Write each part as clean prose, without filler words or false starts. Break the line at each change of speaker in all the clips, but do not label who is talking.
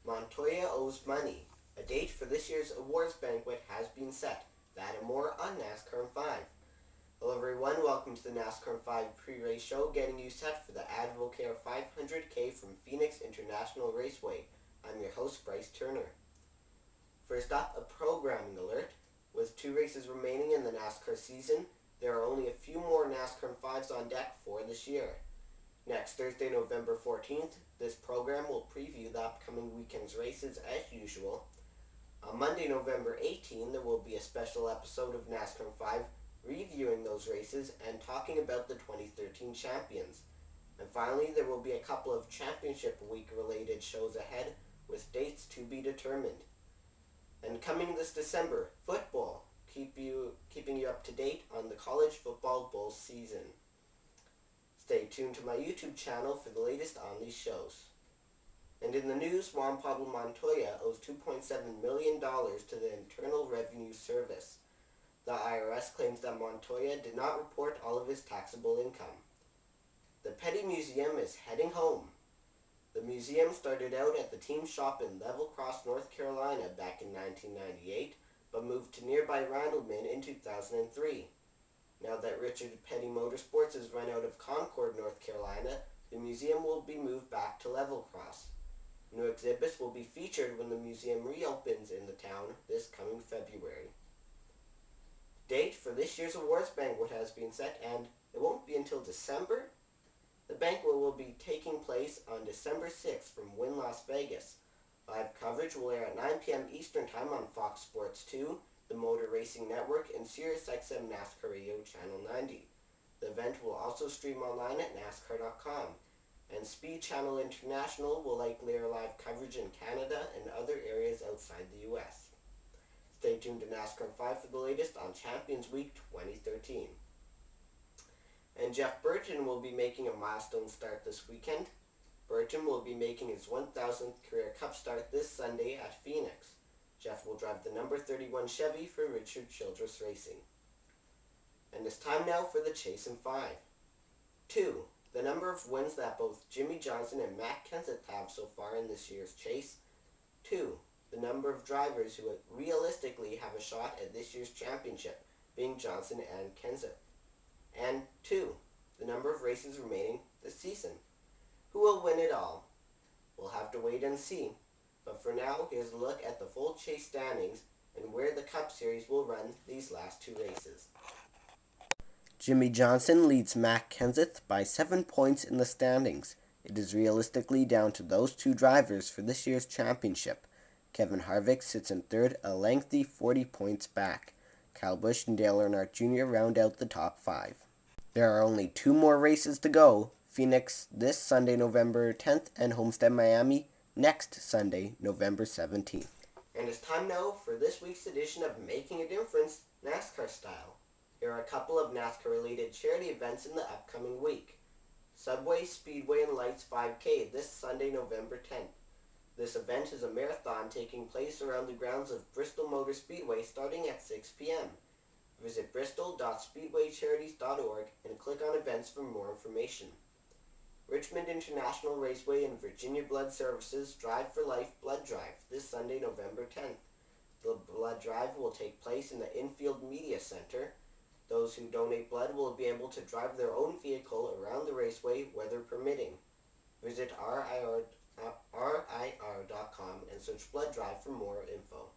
Montoya owes money. A date for this year's awards banquet has been set. That and more on NASCAR in 5. Hello everyone, welcome to the NASCAR in 5 pre-race show, getting you set for the AdvoCare 500K from Phoenix International Raceway. I'm your host, Bryce Turner. First up, a programming alert. With 2 races remaining in the NASCAR season, there are only a few more NASCAR in 5s on deck for this year. Next Thursday, November 14th, this program will preview the upcoming weekend's races as usual. On Monday, November 18th, there will be a special episode of NASCAR 5 reviewing those races and talking about the 2013 champions. And finally, there will be a couple of championship week related shows ahead with dates to be determined. And coming this December, football, keeping you up to date on the college football bowl season. Stay tuned to my YouTube channel for the latest on these shows. And in the news, Juan Pablo Montoya owes $2.7 million to the Internal Revenue Service. The IRS claims that Montoya did not report all of his taxable income. The Petty Museum is heading home. The museum started out at the team shop in Level Cross, North Carolina back in 1998, but moved to nearby Randleman in 2003. Now that Richard Petty Motorsports has run out of Concord, North Carolina, the museum will be moved back to Level Cross. New exhibits will be featured when the museum reopens in the town this coming February. Date for this year's awards banquet has been set, and it won't be until December. The banquet will be taking place on December 6th from Wynn, Las Vegas. Live coverage will air at 9 p.m. Eastern Time on Fox Sports 2, the Motor Racing Network, and SiriusXM NASCAR Radio Channel 90. The event will also stream online at NASCAR.com, and Speed Channel International will likely air live coverage in Canada and other areas outside the U.S. Stay tuned to NASCAR 5 for the latest on Champions Week 2013. And Jeff Burton will be making a milestone start this weekend. Burton will be making his 1,000th career Cup start this Sunday at Phoenix. Jeff will drive the number 31 Chevy for Richard Childress Racing. And it's time now for the Chase in 5. 2. The number of wins that both Jimmy Johnson and Matt Kenseth have so far in this year's Chase. 2. The number of drivers who realistically have a shot at this year's championship, being Johnson and Kenseth. And 2. The number of races remaining this season. Who will win it all? We'll have to wait and see. But for now, here's a look at the full Chase standings and where the Cup Series will run these last 2 races. Jimmy Johnson leads Matt Kenseth by 7 points in the standings. It is realistically down to those 2 drivers for this year's championship. Kevin Harvick sits in 3rd, a lengthy 40 points back. Kyle Busch and Dale Earnhardt Jr. round out the top 5. There are only 2 more races to go. Phoenix this Sunday, November 10th, and Homestead, Miami next Sunday, November 17th. And it's time now for this week's edition of Making a Difference, NASCAR style. Here are a couple of NASCAR-related charity events in the upcoming week. Subway, Speedway, and Lights 5K this Sunday, November 10th. This event is a marathon taking place around the grounds of Bristol Motor Speedway starting at 6 p.m. Visit bristol.speedwaycharities.org and click on events for more information. Richmond International Raceway and Virginia Blood Services Drive for Life Blood Drive this Sunday, November 10th. The blood drive will take place in the Infield Media Center. Those who donate blood will be able to drive their own vehicle around the raceway, weather permitting. Visit RIR.com and search Blood Drive for more info.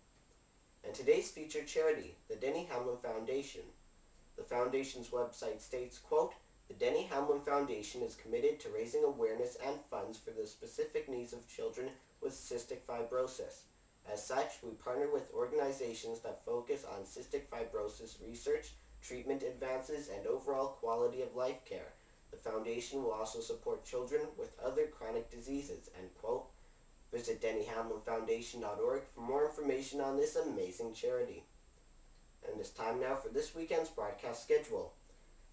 And today's featured charity, the Denny Hamlin Foundation. The foundation's website states, quote, "The Denny Hamlin Foundation is committed to raising awareness and funds for the specific needs of children with cystic fibrosis. As such, we partner with organizations that focus on cystic fibrosis research, treatment advances, and overall quality of life care. The foundation will also support children with other chronic diseases," end quote. Visit DennyHamlinFoundation.org for more information on this amazing charity. And it's time now for this weekend's broadcast schedule.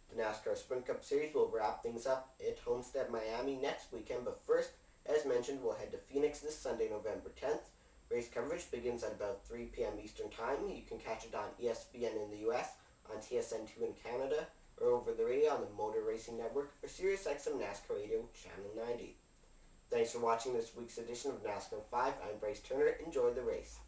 The NASCAR Sprint Cup Series will wrap things up at Homestead, Miami next weekend, but first, as mentioned, we'll head to Phoenix this Sunday, November 10th. Race coverage begins at about 3 p.m. Eastern Time. You can catch it on ESPN in the US, on TSN2 in Canada, or over the radio on the Motor Racing Network or SiriusXM NASCAR Radio Channel 90. Thanks for watching this week's edition of NASCAR 5. I'm Bryce Turner. Enjoy the race.